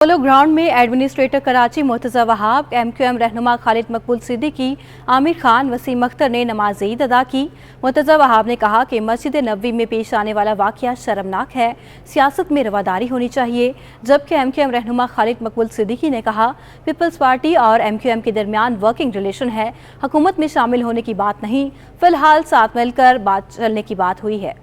Polo ground में administrator Karachi Murtaza Wahab, MQM रहनुमा खालिद मकबूल सिद्दीकी, आमिर खान, वसीम अख्तर ने नमाज ईद अदा की। मुर्तज़ा वहाब ने कहा कि मस्जिद नबवी में पेश आने वाला वाक़या शर्मनाक है, सियासत में रवादारी होनी चाहिए। जबकि MQM रहनुमा खालिद मकबूल सिद्दीकी ने कहा पीपल्स पार्टी और MQM के दरमियान वर्किंग रिलेशन है, हुकूमत में शामिल होने की बात नहीं, फिलहाल साथ मिलकर बात चलने की बात हुई है।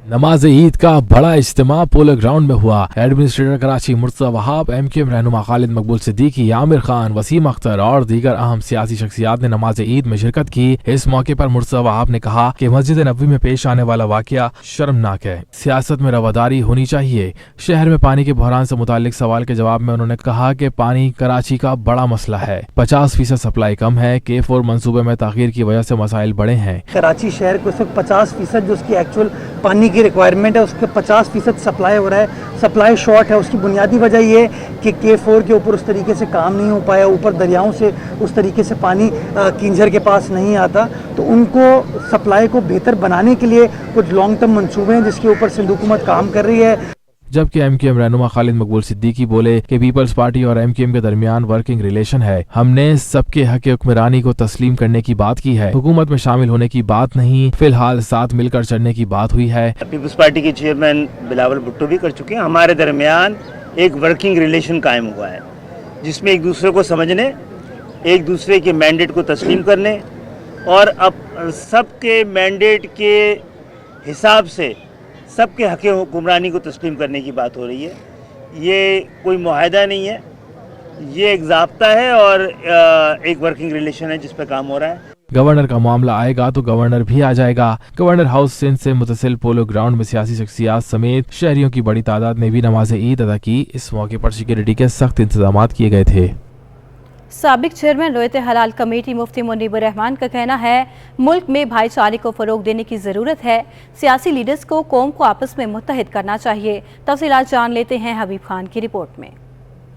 नमाज ईद का बड़ा इज्तिमा पोलो ग्राउंड में हुआ। एडमिनिस्ट्रेटर कराची मुर्तज़ा वहाब, MQM रहनुमा खालिद मकबूल सिद्दीकी, आमिर खान, वसीम अख्तर और दीगर अहम सियासी शख्सियात ने नमाज ईद में शिरकत की। इस मौके पर मुर्तज़ा वहाब ने कहा कि मस्जिद नबवी में पेश आने वाला वाक़या शर्मनाक है, सियासत में रवादारी होनी चाहिए। शहर में पानी के बहरान से मुताल्लिक सवाल के जवाब में उन्होंने कहा कि पानी कराची का बड़ा मसला है, 50% सप्लाई कम है, K4 मंसूबे में ताख़ीर की वजह से मसाइल बड़े हैं। कराची शहर को सिर्फ 50% जो उसकी एक्चुअल पानी की रिक्वायरमेंट है उसके 50% सप्लाई हो रहा है, सप्लाई शॉर्ट है। उसकी बुनियादी वजह ये है कि K4 के ऊपर उस तरीके से काम नहीं हो पाया, ऊपर दरियाओं से उस तरीके से पानी किंझर के पास नहीं आता, तो उनको सप्लाई को बेहतर बनाने के लिए कुछ लॉन्ग टर्म मंसूबे हैं जिसके ऊपर सिंध हुकूमत काम कर रही है। जबकि MQM रहनुमा खालिद मकबूल सिद्दीकी बोले कि पीपल्स पार्टी और MQM के दरमियान वर्किंग रिलेशन है, हमने सबके हक हुक्मरानी को तस्लीम करने की बात की है, हुकूमत में शामिल होने की बात नहीं, फिलहाल साथ मिलकर चलने की बात हुई है। पीपल्स पार्टी के चेयरमैन बिलावल भुट्टो भी कर चुके हैं। हमारे दरमियान एक वर्किंग रिलेशन कायम हुआ है जिसमें एक दूसरे को समझने, एक दूसरे के मैंडेट को तस्लीम करने और अब सबके मैंडेट के हिसाब से सबके हक़ हुक्मरानी को तस्लीम करने की बात हो रही है। ये कोई मुआहदा नहीं है, ये एक ज़ाब्ता है और एक वर्किंग रिलेशन है जिस पर काम हो रहा है। गवर्नर का मामला आएगा तो गवर्नर भी आ जाएगा। गवर्नर हाउस सिंध से मुतसिल पोलो ग्राउंड में सियासी शख्सियात समेत शहरियों की बड़ी तादाद ने भी नमाज ईद अदा की। इस मौके पर सिक्योरिटी के सख्त इंतजाम किए गए थे। साबिक चेयरमैन रोयत हलाल कमेटी मुफ्ती मुनीबुर रहमान का कहना है मुल्क में भाईचारे को फरोग देने की ज़रूरत है, सियासी लीडर्स को कौम को आपस में मुत्तहिद करना चाहिए। तफसीलात जान लेते हैं हबीब खान की रिपोर्ट में।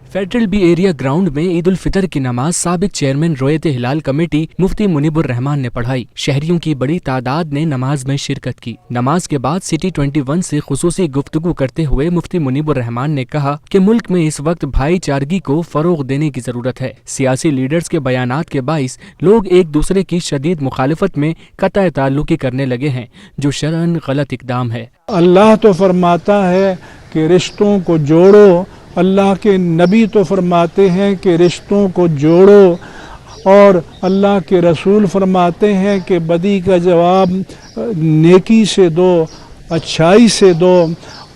फेडरल बी एरिया ग्राउंड में ईद उल फितर की नमाज साबिक चेयरमैन रोयत हिलाल कमेटी मुफ्ती मुनीबुर रहमान ने पढ़ाई। शहरियों की बड़ी तादाद ने नमाज में शिरकत की। नमाज के बाद सिटी 21 से खुसूसी गुफ्तगू करते हुए मुफ्ती मुनीबुर रहमान ने कहा कि मुल्क में इस वक्त भाईचारगी को फरोग देने की जरूरत है। सियासी लीडर्स के बयानात के बाइस लोग एक दूसरे की शदीद मुखालिफत में कतई ताल्लुकी करने लगे हैं, जो शरअन गलत इकदाम है। अल्लाह तो फरमाता है कि रिश्तों को जोड़ो, अल्लाह के नबी तो फरमाते हैं कि रिश्तों को जोड़ो, और अल्लाह के रसूल फरमाते हैं कि बदी का जवाब नेकी से दो, अच्छाई से दो।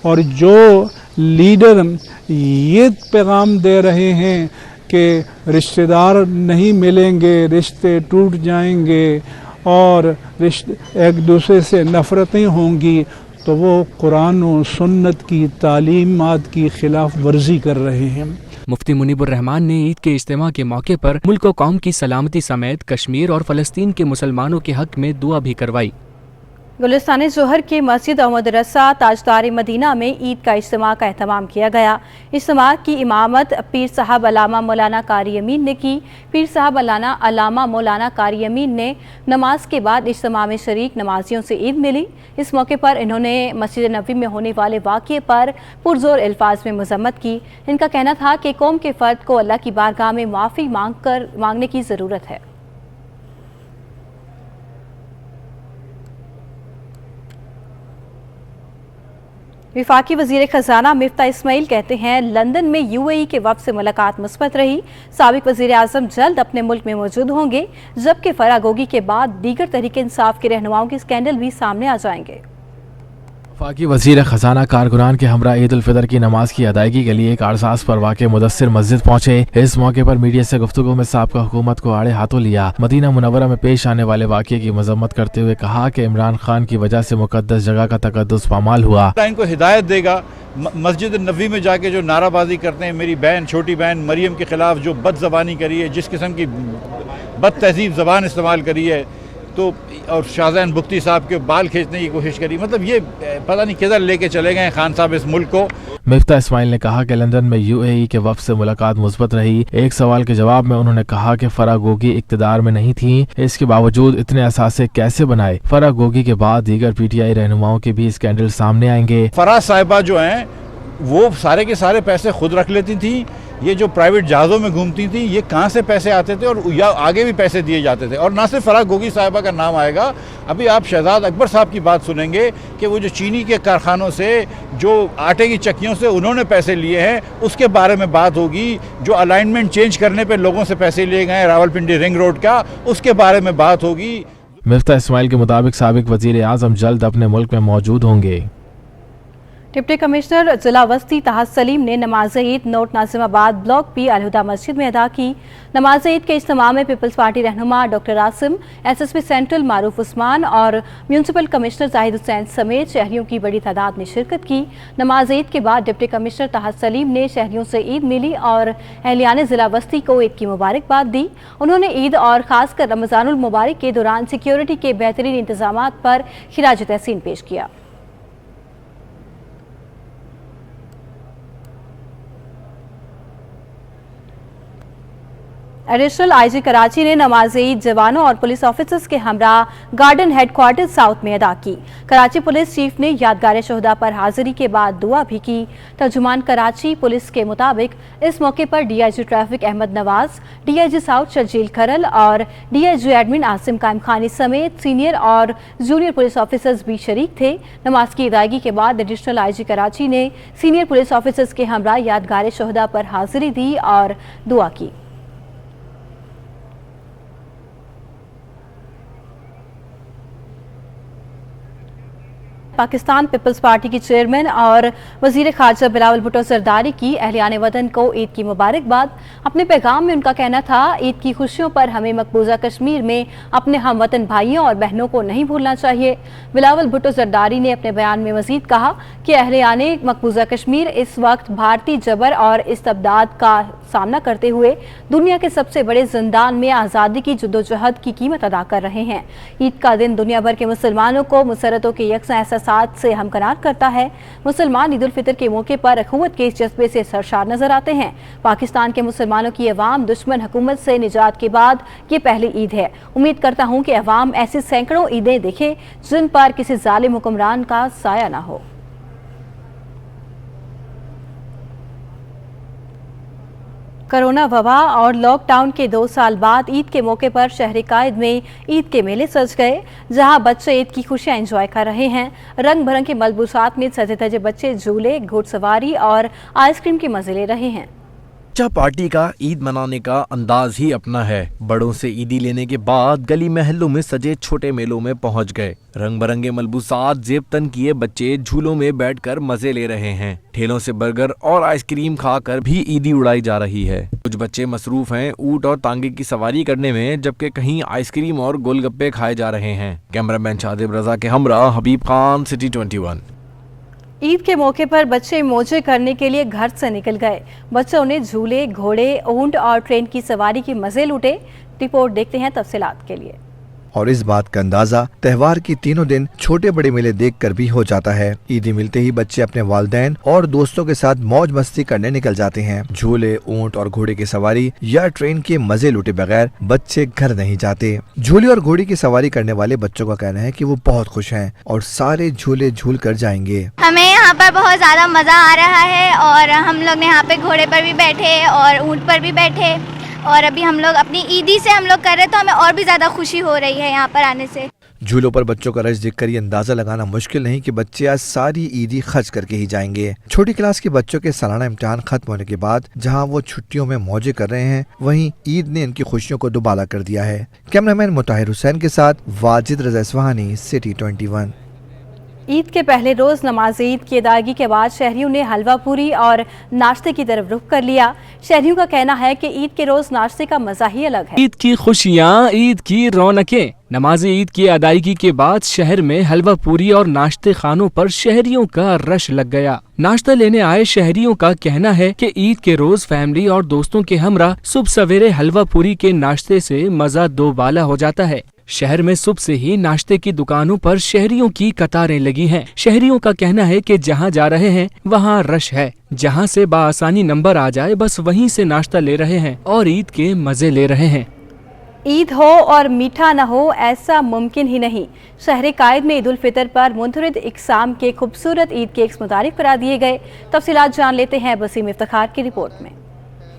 और जो लीडर ये पैगाम दे रहे हैं कि रिश्तेदार नहीं मिलेंगे, रिश्ते टूट जाएंगे और एक दूसरे से नफ़रतें होंगी, तो वो कुरान और सुन्नत की तालीमात की खिलाफ वर्जी कर रहे हैं। मुफ्ती मुनीबुर रहमान ने ईद के इज्तिमा के मौके पर मुल्क और कौम की सलामती समेत कश्मीर और फ़लस्तीन के मुसलमानों के हक में दुआ भी करवाई। गुलिस्तान जोहर के मस्जिद और मदरसा ताजदार मदीना में ईद का इज्तिमा का एहतमाम किया गया। इज्तिमा की इमामत पीर साहब अल्लामा मौलाना कारी अमीन ने की। पीर साहब अल्लामा मौलाना कारी अमीन ने नमाज के बाद इज्तिमा में शरीक नमाजियों से ईद मिली। इस मौके पर इन्होंने मस्जिद नबवी में होने वाले वाक़ये पर पुरजोर अल्फाज में मज़म्मत की। इनका कहना था कि कौम के फ़र्द को अल्लाह की बारगाह में माफ़ी मांगने की ज़रूरत है। विफाकी वज़ीर ख़ज़ाना मिफ्ता इस्माइल कहते हैं लंदन में UAE के वफ़द से मुलाकात मुस्बत रही। साबिक वज़ीर आज़म जल्द अपने मुल्क में मौजूद होंगे, जबकि फरागोगी के बाद दीगर तहरीक इंसाफ के रहनुमाओं के स्कैंडल भी सामने आ जाएंगे। वफाकी वज़ीर ख़ज़ाना कारकुनान के हमरा ईद उल फितर की नमाज की अदायगी के लिए एक अरसास पर वाक़े मुदस्सिर मस्जिद पहुंचे। इस मौके पर मीडिया से गुफ्तगू में साबका हुकूमत को आड़े हाथों लिया। मदीना मुनव्वरा में पेश आने वाले वाक़े की मजम्मत करते हुए कहा कि इमरान खान की वजह से मुक़द्दस जगह का तक़द्दुस पामाल हुआ। इनको हिदायत देगा, मस्जिद नबवी में जाके जो नाराबाजी करते हैं, मेरी बहन छोटी बहन मरियम के ख़िलाफ़ जो बदज़बानी करी है, जिस किस्म की बद तहज़ीब ज़बान इस्तेमाल करी है, तो और शाहजहान बुख्ती साहब के बाल खींचने की कोशिश करी, मतलब ये पता नहीं किधर लेके चले गए खान साहब इस मुल्क को। मिफ्ता इस्माइल ने कहा कि लंदन में UAE के वफ़द से मुलाकात मुस्बत रही। एक सवाल के जवाब में उन्होंने कहा कि फरागोगी इक़्तिदार में नहीं थी, इसके बावजूद इतने असासे कैसे बनाए। फरागोगी के बाद दीगर PTI रहनुमाओं के भी स्कैंडल सामने आएंगे। फराज साहिबा जो हैं वो सारे के सारे पैसे खुद रख लेती थी। ये जो प्राइवेट जहाज़ों में घूमती थी, ये कहाँ से पैसे आते थे और या आगे भी पैसे दिए जाते थे। और ना सिर्फ फराह गोगी साहिबा का नाम आएगा, अभी आप शहजाद अकबर साहब की बात सुनेंगे कि वो जो चीनी के कारखानों से, जो आटे की चक्कियों से उन्होंने पैसे लिए हैं, उसके बारे में बात होगी। जो अलाइनमेंट चेंज करने पे लोगों से पैसे लिए गए रावलपिंडी रिंग रोड का, उसके बारे में बात होगी। मिफ्ता इस्माइल के मुताबिक साबिक वजीर आज़म जल्द अपने मुल्क में मौजूद होंगे। डिप्टी कमिश्नर जिला वस्ती तहात सलीम ने नमाज Eid note Nazimabad block P Al Huda मस्जिद में अदा की। नमाज ईद के इज्तिमा में पीपल्स पार्टी रहनुमा डॉक्टर आसिम, SSP सेंट्रल मारूफ उस्मान और म्यूनसिपल कमिश्नर जाहिद हुसैन समेत शहरियों की बड़ी तादाद ने शिरकत की। नमाज ईद के बाद डिप्टी कमिश्नर तहात सलीम ने शहरियों से ईद मिली और अहलियाने जिला वस्ती को ईद की मुबारकबाद दी। उन्होंने ईद और खासकर रमज़ानुल मुबारक के दौरान सिक्योरिटी के बेहतरीन इंतजामात पर खिराज तहसीन पेश किया। एडिशनल IG कराची ने नमाज ईद जवानों और पुलिस ऑफिसर्स के हमरा गार्डन हेडक्वार्टर साउथ में अदा की। कराची पुलिस चीफ ने यादगार शोहदा पर हाजिरी के बाद दुआ भी की। तर्जुमान कराची पुलिस के मुताबिक इस मौके पर DIG traffic Ahmed Nawaz, DIG south Sharjeel Kharal और DIG एडमिन आसिम कायम खानी समेत सीनियर और जूनियर पुलिस ऑफिसर्स भी शरीक थे। नमाज की अदायगी के बाद एडिशनल IG कराची ने सीनियर पुलिस ऑफिसर्स के हमरा यादगार शोहदा पर हाजिरी दी और दुआ की। पाकिस्तान पीपल्स पार्टी की चेयरमैन और वजीर खारजा बिलावल भुट्टो जरदारी की अहलियाने वतन को ईद की मुबारकबाद। अपने पैगाम में उनका कहना था, ईद की खुशियों पर हमें मकबूजा कश्मीर में अपने हम वतन भाइयों और बहनों को नहीं भूलना चाहिए। बिलावल भुट्टो जरदारी ने अपने बयान में मजीद कहा कि अहलियाने मकबूजा कश्मीर इस वक्त भारतीय जबर और इस्तबदाद का सामना करते हुए दुनिया के सबसे बड़े जिंदान में आज़ादी की जद्दोजहद की कीमत अदा कर रहे हैं। ईद का दिन दुनिया भर के मुसलमानों को मुसरतों के यकसा एहसास से हमकनार करता है। मुसलमान ईद उल फितर के मौके पर अखुवत के इस जज्बे से सरशार नजर आते हैं। पाकिस्तान के मुसलमानों की अवाम दुश्मन हुकूमत से निजात के बाद ये पहली ईद है। उम्मीद करता हूं कि अवाम ऐसी सैकड़ों ईदें देखे जिन पर किसी जालिम हुक्मरान का साया ना हो। कोरोना वबा और लॉकडाउन के 2 साल बाद ईद के मौके पर शहर कायद में ईद के मेले सज गए, जहां बच्चे ईद की खुशियां एंजॉय कर रहे हैं। रंग बिरंगे मलबूसात में सजे धजे बच्चे झूले, घुड़सवारी और आइसक्रीम के मजे ले रहे हैं। बच्चा पार्टी का ईद मनाने का अंदाज ही अपना है। बड़ों से ईदी लेने के बाद गली महलों में सजे छोटे मेलों में पहुंच गए। रंग बिरंगे मलबूसात जेब तन किए बच्चे झूलों में बैठकर मजे ले रहे हैं। ठेलों से बर्गर और आइसक्रीम खाकर भी ईदी उड़ाई जा रही है। कुछ बच्चे मसरूफ हैं ऊंट और तांगे की सवारी करने में, जबकि कहीं आइसक्रीम और गोलगप्पे खाए जा रहे हैं। कैमरामैन शादिब रजा के हमरा हबीब खान, सिटी 21। ईद के मौके पर बच्चे मौजे करने के लिए घर से निकल गए। बच्चों ने झूले, घोड़े, ऊंट और ट्रेन की सवारी के मजे लूटे। रिपोर्ट देखते हैं तफसीलात के लिए। और इस बात का अंदाजा त्योहार की तीनों दिन छोटे बड़े मेले देखकर भी हो जाता है। ईदी मिलते ही बच्चे अपने वालिदैन और दोस्तों के साथ मौज मस्ती करने निकल जाते हैं। झूले, ऊंट और घोड़े की सवारी या ट्रेन के मजे लूटे बगैर बच्चे घर नहीं जाते। झूले और घोड़े की सवारी करने वाले बच्चों का कहना है कि वो बहुत खुश हैं और सारे झूले झूल कर जाएंगे। हमें यहाँ पर बहुत ज्यादा मजा आ रहा है और हम लोग यहाँ पे घोड़े पर भी बैठे और ऊंट पर भी बैठे और अभी हम लोग अपनी ईदी से हम लोग कर रहे, तो हमें और भी ज्यादा खुशी हो रही है यहाँ पर आने से। झूलों पर बच्चों का रश देखकर ये अंदाजा लगाना मुश्किल नहीं कि बच्चे आज सारी ईदी खर्च करके ही जाएंगे। छोटी क्लास के बच्चों के सालाना इम्तिहान खत्म होने के बाद जहां वो छुट्टियों में मौजे कर रहे हैं, वहीं ईद ने इनकी खुशियों को दुबाला कर दिया है। कैमरामैन मुताहिर हुसैन के साथ वाजिद रजा इस्फहानी, सिटी 21। ईद के पहले रोज नमाज ईद की अदायगी के बाद शहरियों ने हलवा पूरी और नाश्ते की तरफ रुख कर लिया। शहरियों का कहना है कि ईद के रोज नाश्ते का मजा ही अलग है। ईद की खुशियाँ, ईद की रौनकें। नमाज ईद की अदायगी के बाद शहर में हलवा पूरी और नाश्ते खानों पर शहरियों का रश लग गया। नाश्ता लेने आए शहरियों का कहना है कि ईद के रोज फैमिली और दोस्तों के हमरा सुबह सवेरे हलवा पूरी के नाश्ते से मजा दोबाला हो जाता है। शहर में सुबह से ही नाश्ते की दुकानों पर शहरियों की कतारें लगी हैं। शहरियों का कहना है कि जहां जा रहे हैं वहां रश है। जहां से बाआसानी नंबर आ जाए बस वहीं से नाश्ता ले रहे हैं और ईद के मजे ले रहे हैं। ईद हो और मीठा न हो ऐसा मुमकिन ही नहीं। शहर कायद में ईद उल फितर पर मुनफरिद इक़साम के खूबसूरत ईद केक्स मुतारिफ करा दिए गए। तफसीलात जान लेते हैं वसीम इफ्तिखार की रिपोर्ट में।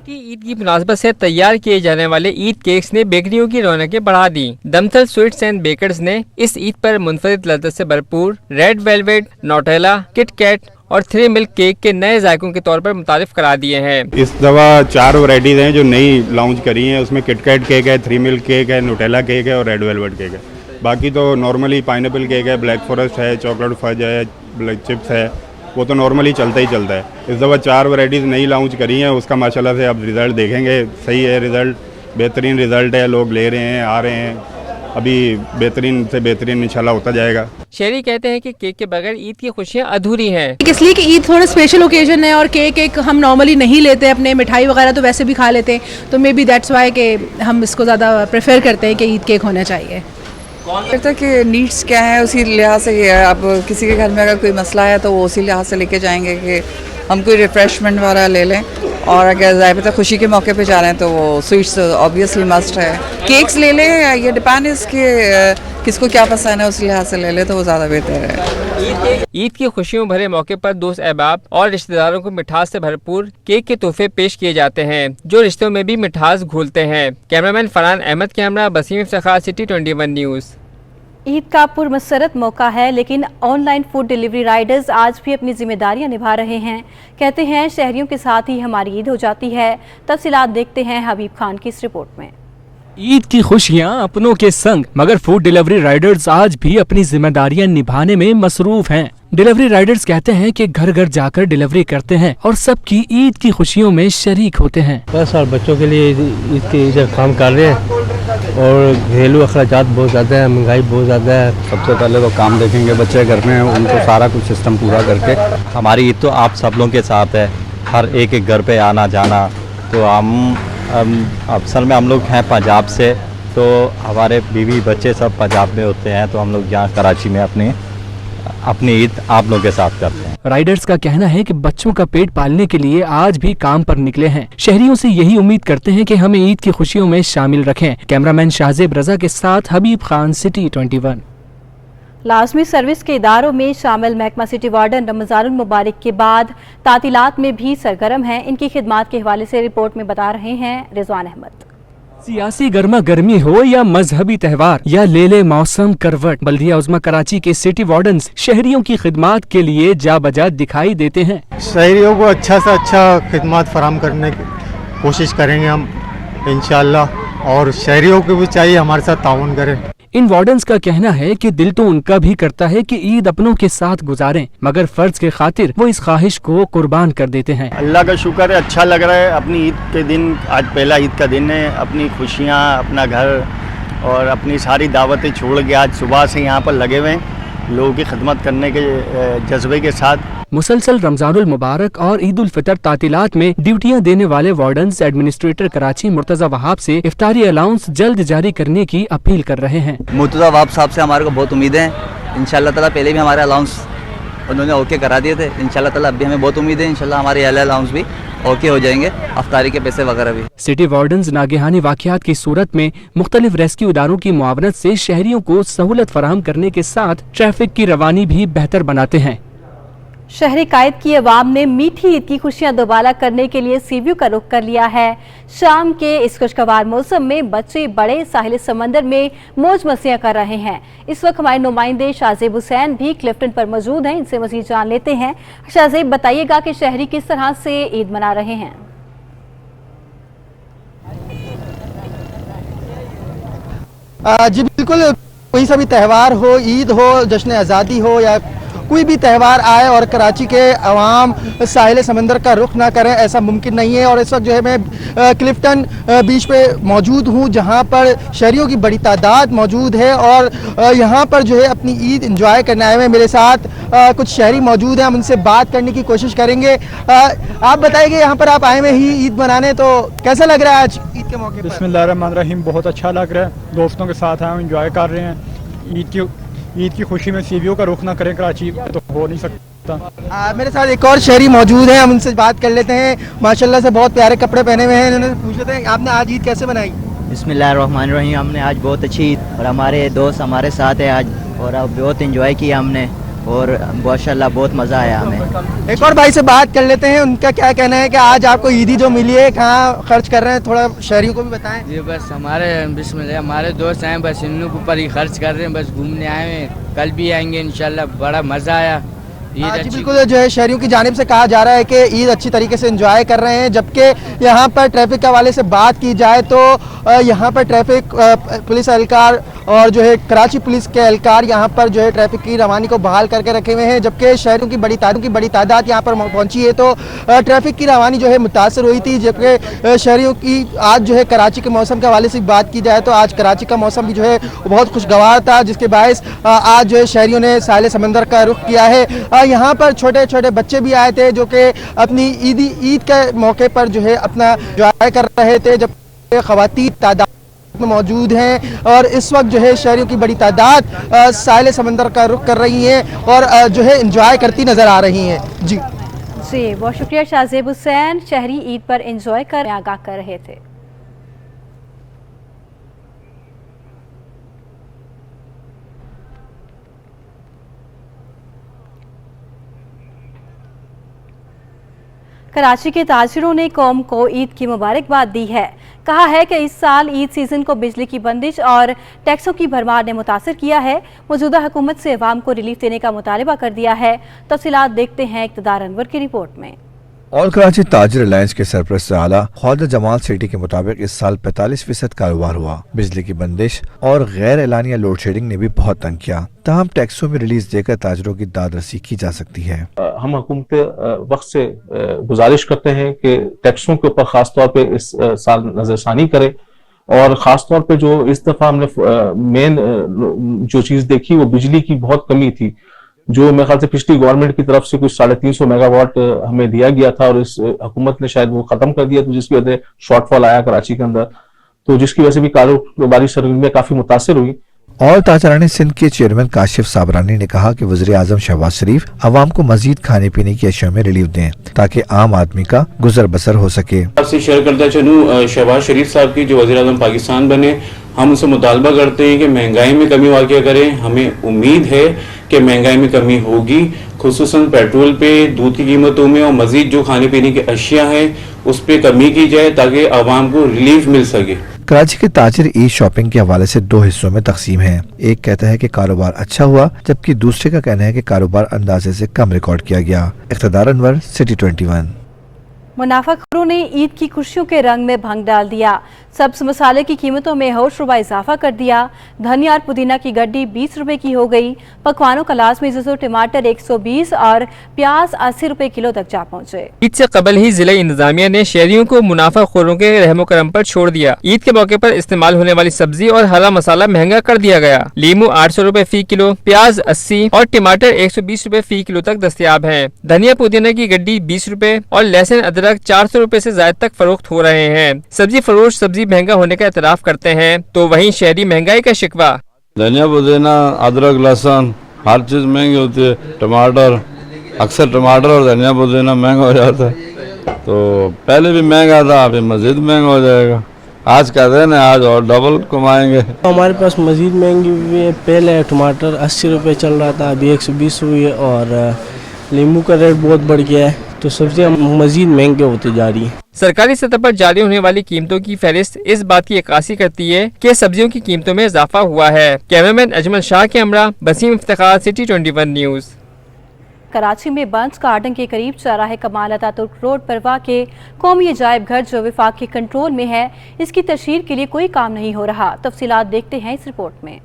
ईद की मुनासबत से तैयार किए जाने वाले ईद केक्स ने बेकरियों की रौनकें बढ़ा दी। दमथल स्वीट्स एंड बेकर्स ने इस ईद पर मुनफरिद लज़्ज़त से भरपूर red velvet, Nutella, KitKat और 3 मिल्क केक के नए जायकों के तौर पर मुतारिफ करा दिए हैं। इस दफ़ा 4 वैरायटीज़ हैं जो नई लॉन्च करी हैं। उसमें किटकैट केक है, 3 मिल्क केक है, नोटेला केक है और रेड वेलवेट केक है। बाकी तो नॉर्मली पाइनएप्पल केक है, ब्लैक फॉरेस्ट है, चॉकलेट फज है, ब्लैक चिप्स है, वो तो नॉर्मली चलता ही चलता है। इस दफ़ा 4 वैरायटीज़ नई लॉन्च करी हैं। उसका माशाल्लाह से अब रिज़ल्ट देखेंगे। सही है, रिज़ल्ट बेहतरीन रिज़ल्ट है, लोग ले रहे हैं, आ रहे हैं। अभी बेहतरीन से बेहतरीन इंशाल्लाह होता जाएगा। शहरी कहते हैं कि केक के बगैर ईद की खुशियां अधूरी हैं। इसलिए कि ईद थोड़ा स्पेशल ओकेजन है और केक एक हम नॉर्मली नहीं लेते, अपने मिठाई वगैरह तो वैसे भी खा लेते हैं, तो मे बी दैट्स वाई कि हम इसको ज़्यादा प्रेफर करते हैं कि ईद केक होना चाहिए। कौन कहता है कि नीड्स क्या है उसी लिहाज से ये है। अब किसी के घर में अगर कोई मसला है तो वो उसी लिहाज से लेके जाएंगे कि हम कोई रिफ़्रेशमेंट वाला ले लें, और अगर ज़ाहिर खुशी के मौके पे जा रहे हैं तो वो स्वीट्स ऑब्वियसली मस्ट है। केक्स ले लें, ये डिपेंड इसके किसको क्या पसंद है उस लिहाज से ले लें तो वो ज़्यादा बेहतर है। ईद की खुशियों भरे मौके पर दोस्त अहबाब और रिश्तेदारों को मिठास से भरपूर केक के तोहफे पेश किए जाते हैं जो रिश्तों में भी मिठास घोलते हैं। कैमरामैन फरहान अहमद के हमरा वसीम इफ्तिखार, सिटी 21 न्यूज़। ईद का पुरमसरत मौका है, लेकिन ऑनलाइन फूड डिलीवरी राइडर्स आज भी अपनी जिम्मेदारियां निभा रहे हैं। कहते हैं शहरियों के साथ ही हमारी ईद हो जाती है। तफसीलात देखते हैं हबीब खान की इस रिपोर्ट में। ईद की खुशियां अपनों के संग, मगर फूड डिलीवरी राइडर्स आज भी अपनी जिम्मेदारियां निभाने में मसरूफ हैं। डिलीवरी राइडर्स कहते हैं कि घर घर जाकर डिलीवरी करते हैं और सबकी ईद की खुशियों में शरीक होते हैं। बस और बच्चों के लिए ईद के काम कर रहे हैं और घरेलू अखराजात बहुत ज़्यादा है, महंगाई बहुत ज़्यादा है। सबसे पहले तो काम देखेंगे, बच्चे घर में उनको सारा कुछ सिस्टम पूरा करके। हमारी ईद तो आप सब लोगों के साथ है, हर एक घर पे आना जाना। तो हम अक्सर में हम लोग हैं पंजाब से, तो हमारे बीवी बच्चे सब पंजाब में होते हैं, तो हम लोग यहाँ कराची में अपनी ईद आप लोगों के साथ करते हैं। राइडर्स का कहना है कि बच्चों का पेट पालने के लिए आज भी काम पर निकले हैं। शहरियों से यही उम्मीद करते हैं कि हमें ईद की खुशियों में शामिल रखें। कैमरामैन शाहजेब रजा के साथ हबीब खान, सिटी 21। लाजमी सर्विस के इदारों में शामिल महकमा सिटी वार्डन रमज़ानुल मुबारक के बाद तातीलात में भी सरगर्म हैं। इनकी खिदमात के हवाले से रिपोर्ट में बता रहे हैं रिजवान अहमद। सियासी गर्मा गर्मी हो या मजहबी त्यौहार या ले ले मौसम करवट, बल्दिया उज़्मा कराची के सिटी वार्डन्स शहरियों की खिदमात के लिए जा बजा दिखाई देते हैं। शहरियों को अच्छा से अच्छा खिदमात फराहम करने की कोशिश करेंगे हम इंशाअल्लाह, और शहरियों को भी चाहिए हमारे साथ ताउन करें। इन वार्डन्स का कहना है कि दिल तो उनका भी करता है कि ईद अपनों के साथ गुजारें, मगर फर्ज के खातिर वो इस ख्वाहिश को कुर्बान कर देते हैं। अल्लाह का शुक्र है, अच्छा लग रहा है। अपनी ईद के दिन, आज पहला ईद का दिन है, अपनी खुशियाँ, अपना घर और अपनी सारी दावतें छोड़ के आज सुबह से यहाँ पर लगे हुए हैं लोगों की खिदमत करने के जज्बे के साथ। मुसलसल रमजानुल मुबारक और ईद उल फितर तातीलात में ड्यूटियां देने वाले वार्डन्स एडमिनिस्ट्रेटर कराची मुर्तजा वहाब से इफ्तारी अलाउंस जल्द जारी करने की अपील कर रहे हैं। मुर्तजा वहाब साहब से हमारे को बहुत उम्मीद है। इंशाल्लाह ताला पहले भी हमारे अलाउंस उन्होंने ओके करा दिए थे। इंशाल्लाह ताला अब भी हमें बहुत उम्मीद है, इंशाल्लाह हमारे अलाउंस भी ओके हो जाएंगे, अफ्तारी के पैसे वगैरह भी। सिटी वार्डन्स नागहानी वाक़यात की सूरत में मुख्तलिफ रेस्क्यू इदारों की मुआवनत से शहरियों को सहूलत फराहम करने के साथ ट्रैफिक की रवानी भी बेहतर बनाते हैं। शहरी कायद की अवाम ने मीठी ईद की खुशियां दोबारा करने के लिए सी व्यू का रुख कर लिया है। शाम के इस खुशगवार मौसम में बच्चे बड़े साहिल समंदर में मौज मस्तियां कर रहे हैं। इस वक्त हमारे नुमाइंदे शाहजेब हुसैन भी क्लिफ्टन पर मौजूद हैं, इनसे मज़ीद जान लेते हैं। शाहजेब, बताइएगा कि शहरी किस तरह से ईद मना रहे हैं? जी बिल्कुल, कोई सा भी त्यौहार हो, ईद हो, जश्न आज़ादी हो या कोई भी त्यौहार आए और कराची के अवाम साहिल समंदर का रुख ना करें, ऐसा मुमकिन नहीं है। और इस वक्त जो है मैं क्लिफ्टन बीच पे मौजूद हूँ, जहाँ पर शहरियों की बड़ी तादाद मौजूद है और यहाँ पर जो है अपनी ईद एंजॉय करने आए हुए। मेरे साथ कुछ शहरी मौजूद हैं, हम उनसे बात करने की कोशिश करेंगे। आप बताइए, यहाँ पर आप आए हुए ही ईद मनाने, तो कैसा लग रहा है आज ईद के मौके पर? बिस्मिल्लाहिर्रहमानिर्रहीम, बहुत अच्छा लग रहा है। दोस्तों के साथ आए, एंजॉय कर रहे हैं। ईद की खुशी में सीवीओ का रुख ना करें कराची तो हो नहीं सकता। मेरे साथ एक और शहरी मौजूद हैं, हम उनसे बात कर लेते हैं। माशाल्लाह से बहुत प्यारे कपड़े पहने हुए हैं। उन्होंने पूछते हैं आपने आज ईद कैसे मनाई? بسم اللہ الرحمن الرحیم. ہم نے آج بہت اچھی اور ہمارے دوست ہمارے ساتھ ہیں آج اور اب بہت انجوائے کیا ہم نے اور ماشاءاللہ بہت مزہ آیا ہمیں. ایک اور بھائی سے بات کر لیتے ہیں, ان کا کیا کہنا ہے کہ آج آپ کو عیدی جو ملی ہے کہاں خرچ کر رہے ہیں, تھوڑا شہریوں کو بھی بتائیں. جی بس ہمارے بسم اللہ ہمارے دوست ہیں, بس ان کے اوپر ہی خرچ کر رہے ہیں, بس گھومنے آئے ہیں, کل بھی آئیں گے انشاءاللہ. بڑا مزہ آیا. جی بالکل, جو ہے شہریوں کی جانب سے کہا جا رہا ہے کہ عید اچھی طریقے سے انجوائے کر رہے ہیں, جبکہ یہاں پر ٹریفک کے حوالے سے بات کی جائے تو یہاں پر ٹریفک پولیس اہلکار اور جو ہے کراچی پولیس کے اہلکار یہاں پر جو ہے ٹریفک کی روانی کو بحال کر کے رکھے ہوئے ہیں, جبکہ شہریوں کی بڑی تعداد یہاں پر پہنچی ہے تو ٹریفک کی روانی جو ہے متاثر ہوئی تھی. جبکہ شہریوں کی آج جو ہے کراچی کے موسم کے حوالے سے بات کی جائے تو آج کراچی کا موسم بھی جو ہے بہت خوشگوار تھا, جس کے باعث آج جو ہے شہریوں نے ساحل سمندر کا رخ کیا ہے. یہاں پر چھوٹے چھوٹے بچے بھی آئے تھے جو کہ اپنی عید کے موقع پر جو ہے اپنا انجوائے کر رہے تھے, جب خواتین تعداد میں موجود ہیں اور اس وقت جو ہے شہریوں کی بڑی تعداد ساحل سمندر کا رخ کر رہی ہیں اور جو ہے انجوائے کرتی نظر آ رہی ہیں. جی بہت شکریہ شاہزیب حسین. شہری عید پر انجوائے کر آگاہ کر رہے تھے. کراچی کے تاجروں نے قوم کو عید کی مبارکباد دی ہے. کہا ہے کہ اس سال عید سیزن کو بجلی کی بندش اور ٹیکسوں کی بھرمار نے متاثر کیا ہے. موجودہ حکومت سے عوام کو ریلیف دینے کا مطالبہ کر دیا ہے. تفصیلات دیکھتے ہیں اقتدار انور کی رپورٹ میں. آل کراچی تاجر الائنس کے سرپرست اعلیٰ خواجہ جمال سیٹی کے مطابق اس سال 45% کاروبار ہوا. بجلی کی بندش اور غیر اعلانیہ لوڈ شیڈنگ نے بھی بہت تنگ کیا. تاہم ٹیکسوں میں ریلیز دے کر تاجروں کی داد رسی کی جا سکتی ہے. ہم حکومت وقت سے گزارش کرتے ہیں کہ ٹیکسوں کے اوپر خاص طور پہ اس سال نظر ثانی کرے, اور خاص طور پہ جو اس دفعہ ہم نے مین جو چیز دیکھی وہ بجلی کی بہت کمی تھی, جو میرے خیال سے پچھلی گورنمنٹ کی طرف سے کچھ 350 میگا واٹ ہمیں دیا گیا تھا اور اس حکومت نے شاید وہ ختم کر دیا, تو جس کی وجہ سے شارٹ فال آیا کراچی کے اندر, تو جس کی وجہ سے بھی کاروباری سرگرمیاں کافی متاثر ہوئی. اور تاجران سندھ کے چیئرمین کاشف صابرانی نے کہا کہ وزیر اعظم شہباز شریف عوام کو مزید کھانے پینے کی اشیاء میں ریلیف دیں تاکہ عام آدمی کا گزر بسر ہو سکے. آپ سے شیئر کرتا چلوں, شہباز شریف صاحب کی جو وزیر اعظم پاکستان بنے, ہم ان سے مطالبہ کرتے ہیں کہ مہنگائی میں کمی واقع کریں. ہمیں امید ہے کہ مہنگائی میں کمی ہوگی, خصوصاً پیٹرول پہ, دودھ کی قیمتوں میں, اور مزید جو کھانے پینے کی اشیاء ہیں اس پہ کمی کی جائے تاکہ عوام کو ریلیف مل سکے. کراچی کے تاجر ای شاپنگ کے حوالے سے 2 حصوں میں تقسیم ہیں. ایک کہتا ہے کہ کاروبار اچھا ہوا, جبکہ دوسرے کا کہنا ہے کہ کاروبار اندازے سے کم ریکارڈ کیا گیا. اقتدار انور, سٹی 21. منافع خوروں نے عید کی خوشیوں کے رنگ میں بھنگ ڈال دیا. سبز مسالے کی قیمتوں میں ہوش ربا اضافہ کر دیا. دھنیا اور پودینہ کی گڈی 20 روپے کی ہو گئی. پکوانوں کا لازمی جزو ٹماٹر 120 اور پیاز 80 روپے کلو تک جا پہنچے. عید سے قبل ہی ضلع انتظامیہ نے شہریوں کو منافع خوروں کے رحم و کرم پر چھوڑ دیا. عید کے موقع پر استعمال ہونے والی سبزی اور ہرا مسالہ مہنگا کر دیا گیا. لیمو 800 روپے فی کلو, پیاز 80 اور ٹماٹر 120 روپے فی کلو تک دستیاب ہیں. دھنیا پودینہ کی گڈی 20 روپے اور لہسن ادرک 400 روپے سے زائد تک فروخت ہو رہے ہیں. سبزی فروش سبزی مہنگا ہونے کا اعتراف کرتے ہیں تو وہیں شہری مہنگائی کا شکوہ. دھنیا پودینہ ادرک لہسن ہر چیز مہنگی ہوتی ہے. ٹماٹر اکثر ٹماٹر اور دھنیا پودینہ مہنگا ہو جاتا ہے, تو پہلے بھی مہنگا تھا, ابھی مزید مہنگا ہو جائے گا. آج کا دن ہے, آج اور ڈبل کمائیں گے. ہمارے پاس مزید مہنگی ہوئی ہے. پہلے ٹماٹر 80 روپے چل رہا تھا, ابھی 120 ہوئی ہے, اور لیمو کا ریٹ بہت بڑھ گیا ہے, تو سبزیاں مزید مہنگے ہوتے جا رہی ہیں. سرکاری سطح پر جاری ہونے والی قیمتوں کی فہرست اس بات کی عکاسی کرتی ہے کہ سبزیوں کی قیمتوں میں اضافہ ہوا ہے. کیمرامین اجمل شاہ کے ہمراہ بسیم افتخار, سٹی 21 نیوز. کراچی میں بنس گارڈن کے قریب چوراہے کمال اتاترک روڈ پر واقع قومی عجائب گھر جو وفاق کے کنٹرول میں ہے, اس کی تشہیر کے لیے کوئی کام نہیں ہو رہا. تفصیلات دیکھتے ہیں اس رپورٹ میں.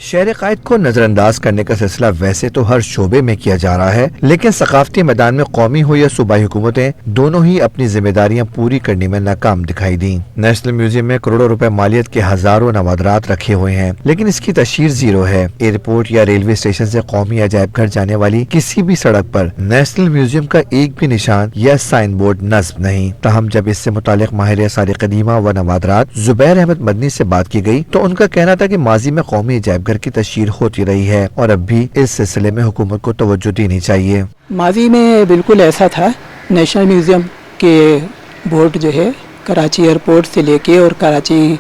شہر قائد کو نظر انداز کرنے کا سلسلہ ویسے تو ہر شعبے میں کیا جا رہا ہے, لیکن ثقافتی میدان میں قومی ہو یا صوبائی حکومتیں دونوں ہی اپنی ذمہ داریاں پوری کرنے میں ناکام دکھائی دیں. نیشنل میوزیم میں کروڑوں روپے مالیت کے ہزاروں نوادرات رکھے ہوئے ہیں, لیکن اس کی تشہیر زیرو ہے. ایئرپورٹ یا ریلوے اسٹیشن سے قومی عجائب گھر جانے والی کسی بھی سڑک پر نیشنل میوزیم کا ایک بھی نشان یا سائن بورڈ نصب نہیں. تاہم جب اس سے متعلق ماہر آثار قدیمہ و نوادرات زبیر احمد مدنی سے بات کی گئی تو ان کا کہنا تھا کہ ماضی میں قومی عجائب گھر کی تشہیر ہوتی رہی ہے اور اب بھی اس سلسلے میں حکومت کو توجہ دینی چاہیے. ماضی میں بالکل ایسا تھا. نیشنل میوزیم کے بورڈ جو ہے کراچی ایئرپورٹ سے لے کے اور کراچی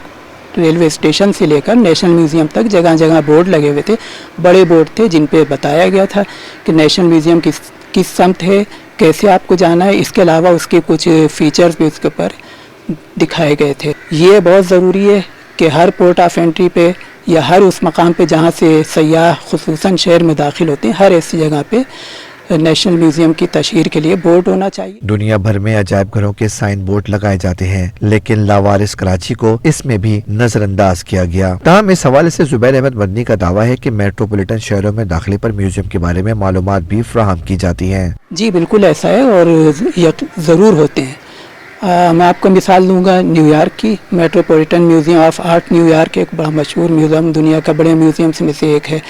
रेलवे स्टेशन से लेकर नेशनल म्यूज़ियम तक जगह जगह बोर्ड लगे हुए थे, बड़े बोर्ड थे जिन पे बताया गया था कि नेशनल म्यूज़ियम किस समत है, कैसे आपको जाना है। इसके अलावा उसके कुछ फीचर्स भी उसके ऊपर दिखाए गए थे। ये बहुत ज़रूरी है कि हर पोर्ट ऑफ एंट्री पे या हर उस मकाम पे जहाँ से सयाह खुसूसन शहर में दाखिल होते हैं, हर ऐसी जगह पे नेशनल म्यूजियम की तशहीर के लिए बोर्ड होना चाहिए। दुनिया भर में अजायब घरों के साइन बोर्ड लगाए जाते हैं, लेकिन लावारिस कराची को इसमें भी नजरअंदाज किया गया। ताहम इस हवाले से जुबैर अहमद मदनी का दावा है कि मेट्रोपॉलिटन शहरों में दाखिले पर म्यूजियम के बारे में मालूमात भी फराहम की जाती हैं। जी बिल्कुल ऐसा है और ज़रूर होते हैं। मैं आपको मिसाल दूंगा न्यूयॉर्क की। Metropolitan museum of art New York एक बड़ा मशहूर म्यूज़ियम, दुनिया का बड़े म्यूज़ियम्स में से एक है।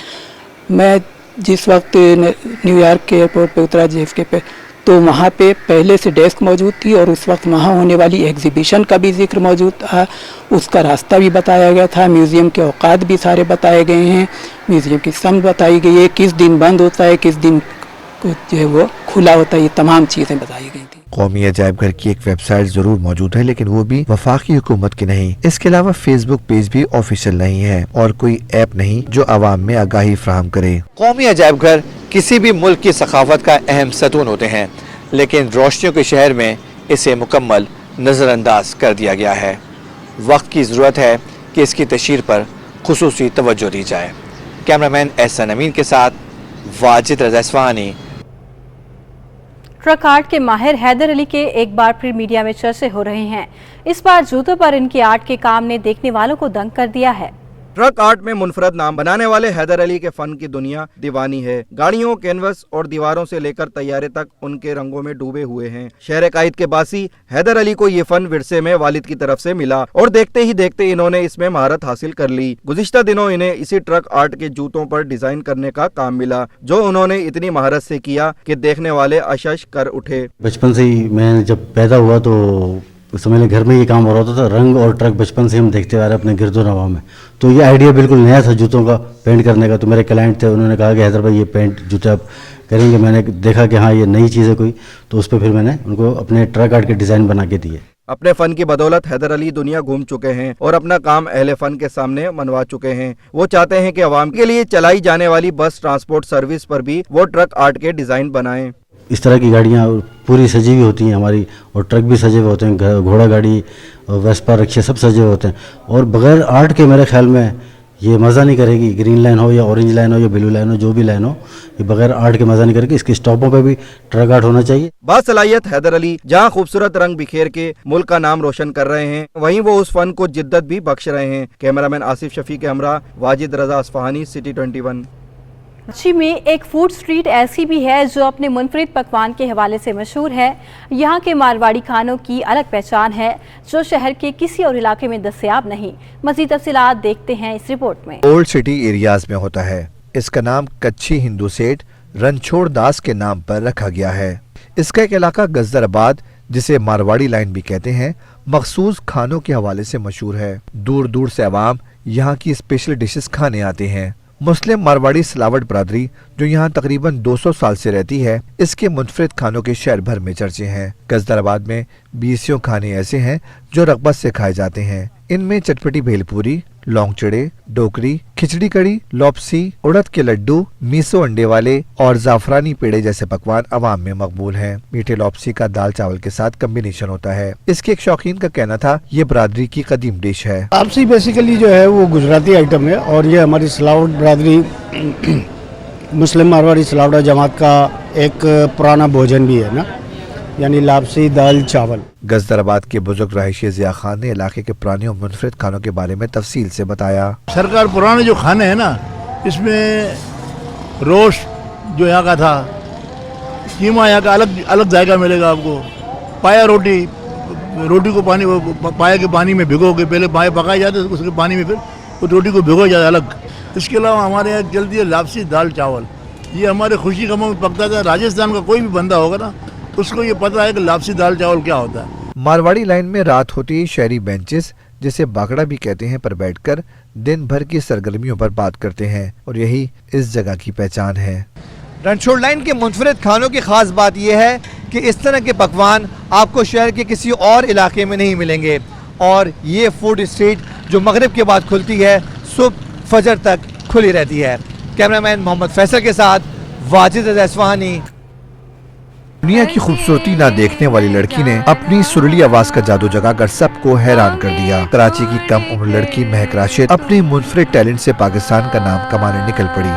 मैं जिस वक्त न्यूयॉर्क के एयरपोर्ट पे उतरा JFK पे, तो वहाँ पे पहले से डेस्क मौजूद थी और उस वक्त वहाँ होने वाली एग्जीबिशन का भी जिक्र मौजूद था, उसका रास्ता भी बताया गया था, म्यूज़ियम के औकात भी सारे बताए गए हैं, म्यूज़ियम की समझ बताई गई है, किस दिन बंद होता है, किस दिन जो है वो खुला होता है, ये तमाम चीज़ें बताई गई थी। कौमी अजायब घर की एक वेबसाइट जरूर मौजूद है, लेकिन वो भी वफाकी हुकूमत की नहीं। इसके अलावा फेसबुक पेज भी ऑफिशियल नहीं है और कोई ऐप नहीं जो आवाम में आगाही फराहम करे। कौमी अजायब घर किसी भी मुल्क की सकाफत का अहम सतून होते हैं, लेकिन रोशनियों के शहर में इसे मुकम्मल नज़रअंदाज कर दिया गया है। वक्त की ज़रूरत है कि इसकी तशहीर पर खुसूसी तवज्जो दी जाए। कैमरामैन एहसन अमीन के साथ वाजिद रज़ा इस्फहानी। ट्रक आर्ट के माहिर हैदर अली के एक बार फिर मीडिया में चर्चे हो रहे हैं। इस बार जूतों पर इनके आर्ट के काम ने देखने वालों को दंग कर दिया है। ट्रक आर्ट में मुनफरद नाम बनाने वाले हैदर अली के फन की दुनिया दीवानी है। गाड़ियों, कैनवस और दीवारों से लेकर तैयारे तक उनके रंगों में डूबे हुए हैं। शहर कायद के बासी हैदर अली को ये फन विरसे में वालिद की तरफ से मिला और देखते ही देखते इन्होंने इसमें महारत हासिल कर ली। गुज़िश्ता दिनों इन्हें इसी ट्रक आर्ट के जूतों पर डिजाइन करने का काम मिला, जो उन्होंने इतनी महारत से किया कि देखने वाले अशश कर उठे। बचपन से ही मैं जब पैदा हुआ तो उस समय घर में ये काम हो रहा था। रंग और ट्रक बचपन से हम देखते आ रहे अपने गिरदो नवा में, तो ये आइडिया बिल्कुल नया था जूतों का पेंट करने का। तो मेरे क्लाइंट थे, उन्होंने कहा कि हैदर भाई ये पेंट जूते आप करेंगे। मैंने देखा कि हाँ ये नई चीज़ है कोई, तो उस पर फिर मैंने उनको अपने ट्रक आर्ट के डिज़ाइन बना के दिए। अपने फन की बदौलत हैदर अली दुनिया घूम चुके हैं और अपना काम अहले फन के सामने मनवा चुके हैं। वो चाहते हैं कि अवाम के लिए चलाई जाने वाली बस ट्रांसपोर्ट सर्विस पर भी वो ट्रक आर्ट के डिज़ाइन बनाएं। इस तरह की गाड़ियाँ पूरी सजी हुई होती हैं हमारी, और ट्रक भी सजे हुए होते हैं, घोड़ा गाड़ी और वेस्पा रिक्शे सब सजे हुए होते हैं। और बगैर आर्ट के मेरे ख्याल में ये मज़ा नहीं करेगी। ग्रीन लाइन हो या ऑरेंज लाइन हो या ब्लू लाइन हो, जो भी लाइन हो, ये बगैर आर्ट के मज़ा नहीं करेगी। इसके स्टॉपों पे भी ट्रक आर्ट होना चाहिए। बासलाहियत हैदर अली जहां खूबसूरत रंग बिखेर के मुल्क का नाम रोशन कर रहे हैं, वहीं वो उस फन को जिद्दत भी बख्श रहे हैं। कैमरामैन आसिफ शफी के हमरा वाजिद रजा इस्फहानी, सिटी 21। कराची में एक फूड स्ट्रीट ऐसी भी है जो अपने मुनफरिद पकवान के हवाले से मशहूर है। यहाँ के मारवाड़ी खानों की अलग पहचान है जो शहर के किसी और इलाके में दस्तयाब नहीं। मज़ीद तफसीलात देखते हैं इस रिपोर्ट में। ओल्ड सिटी एरियाज में होता है। इसका नाम कच्ची हिंदू सेठ रणछोड़ दास के नाम पर रखा गया है। इसका एक इलाका गजदराबाद, जिसे मारवाड़ी लाइन भी कहते हैं, मखसूस खानों के हवाले से मशहूर है। दूर दूर से अवाम यहाँ की स्पेशल डिशेस खाने आते हैं। मुस्लिम मारवाड़ी सिलावट बरादरी जो यहाँ तकरीबन 200 साल से रहती है, इसके मुनफरिद खानों के शहर भर में चर्चे हैं। गजदराबाद में 20 खाने ऐसे हैं जो रग़बत से खाए जाते हैं। इनमें चटपटी भेलपूरी, लौंग चिड़े, डोकरी, खिचड़ी कड़ी, लौपसी, उड़द के लड्डू, मीसो अंडे वाले और जाफरानी पेड़े जैसे पकवान अवाम में मकबूल हैं। मीठे लौपसी का दाल चावल के साथ कम्बिनेशन होता है। इसके एक शौकीन का कहना था ये बरादरी की कदीम डिश है। लौपसी बेसिकली जो है वो गुजराती आइटम है और ये हमारी सिलावट बरादरी मुस्लिम मारवाड़ी सिलावट जमात का एक पुराना भोजन भी है ना, यानी लापसी दाल चावल। गजदराबाद के बुजुर्ग रहायशी जिया खान ने इलाके के पुराने और मुनफरिद खानों के बारे में तफसील से बताया। सरकार पुराने जो खाने हैं ना, इसमें रोस्ट जो यहाँ का था, कीमा यहाँ का अलग अलग जायका मिलेगा आपको। पाया रोटी को पाया के पानी में भिगो के पहले पाया पकाए जाते, उसके पानी में फिर वो रोटी को भिगो जाता अलग। इसके अलावा हमारे यहाँ चलती है लापसी दाल चावल। ये हमारे खुशी गमों में पकता था। राजस्थान का कोई भी बंदा होगा ना, उसको ये पता है कि लापसी दाल चावल क्या होता है। मारवाड़ी लाइन में रात होती ही शहरी बेंचेस, जिसे बागड़ा भी कहते हैं, पर बैठकर दिन भर की सरगर्मियों पर बात करते हैं और यही इस जगह की पहचान है। रणछोड़ लाइन के मुनफरिद खानों की खास बात यह है कि इस तरह के पकवान आपको शहर के किसी और इलाके में नहीं मिलेंगे और ये फूड स्ट्रीट जो मगरिब के बाद खुलती है, सुबह फजर तक खुली रहती है। कैमरामैन मोहम्मद फैसल के साथ वाजिद रज़ा इस्फहानी। दुनिया की खूबसूरती ना देखने वाली लड़की ने अपनी सुरीली आवाज का जादू जगाकर सबको हैरान कर दिया। कराची की कम उम्र लड़की महक राशिद अपने मुनफरिद टैलेंट से पाकिस्तान का नाम कमाने निकल पड़ी।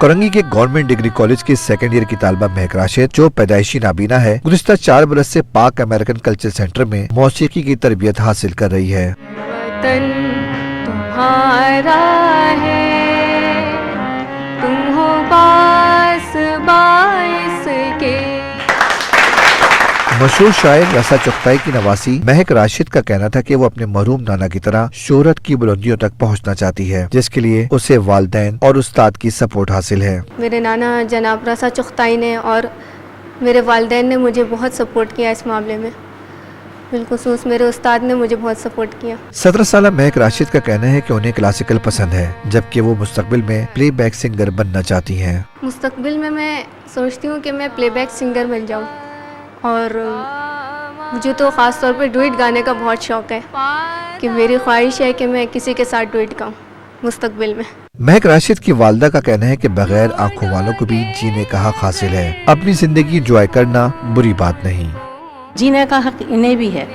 करंगी के गवर्नमेंट डिग्री कॉलेज के सेकेंड ईयर की तालिबा महक राशिद, जो पैदाइशी नाबीना है, गुज़िश्ता 4 बरस से पाक अमेरिकन कल्चर सेंटर में मौसीकी की तरबियत हासिल कर रही है। वतन तुम्हारा है, तुम हो बास बाइस के। मशहूर शायर रसा चुगताई की नवासी महक राशिद का कहना था कि वो अपने मरहूम नाना की तरह शोहरत की बुलंदियों तक पहुंचना चाहती है, जिसके लिए उसे वालिदैन और उस्ताद की सपोर्ट हासिल है। मेरे नाना जनाब रसा चुगताई ने और मेरे वालिदैन ने मुझे बहुत सपोर्ट किया इस मामले में। बिलखुसूस मेरे उस्ताद ने मुझे बहुत सपोर्ट किया। 17 साल महक राशिद का कहना है कि उन्हें क्लासिकल पसंद है, जबकि वो मुस्तकबिल में प्लेबैक सिंगर बनना चाहती हैं। मुस्तकबिल में मैं सोचती हूँ कि मैं प्लेबैक सिंगर बन जाऊँ, और मुझे तो ख़ास तौर पे डुएट गाने का बहुत शौक़ है कि मेरी ख्वाहिश है कि मैं किसी के साथ डुएट गाऊँ मुस्तकबिल में। महक राशिद की वालदा का कहना है कि बगैर आंखों वालों को भी जीने का हक हासिल है। अपनी जिंदगी एंजॉय करना बुरी बात नहीं। जीने का हक इन्हें भी है,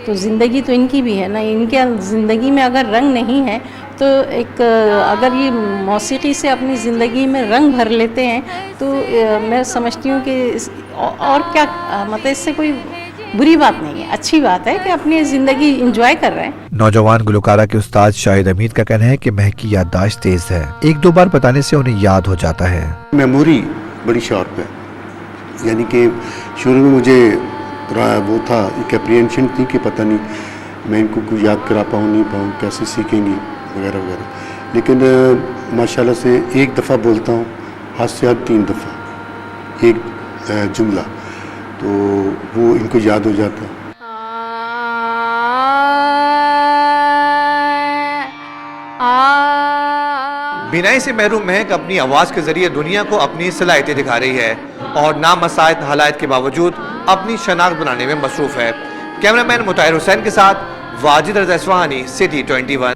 तो ज़िंदगी तो इनकी भी है ना। इनके ज़िंदगी में अगर रंग नहीं है तो एक अगर ये मौसीकी से अपनी ज़िंदगी में रंग भर लेते हैं तो मैं समझती हूँ कि और क्या मतलब इससे कोई बुरी बात नहीं है, अच्छी बात है कि अपनी ज़िंदगी एंजॉय कर रहे हैं। नौजवान गुलकारा के उस्ताद शाहिद हमीद का कहना है कि महक की याददाश्त तेज है, 1-2 बार बताने से उन्हें याद हो जाता है। मेमोरी बड़ी शार्प है, यानी कि शुरू में मुझे वो था एक एप्रीहेंशन थी कि पता नहीं मैं इनको कुछ याद करा पाऊँ नहीं पाऊँ, कैसे सीखेंगी वगैरह वगैरह, लेकिन माशाल्लाह से एक दफ़ा बोलता हूँ, हाथ से हाथ 3 दफ़ा एक जुमला, तो वो इनको याद हो जाता है। बिनाई से महरूम महक अपनी आवाज़ के जरिए दुनिया को अपनी सलाहियतें दिखा रही है और नामसायद हालात के बावजूद अपनी शनाख्त बनाने में मसरूफ़ है। कैमरामैन मुताहिर हुसैन के साथ वाजिद रज़ा इस्फहानी, सिटी 21।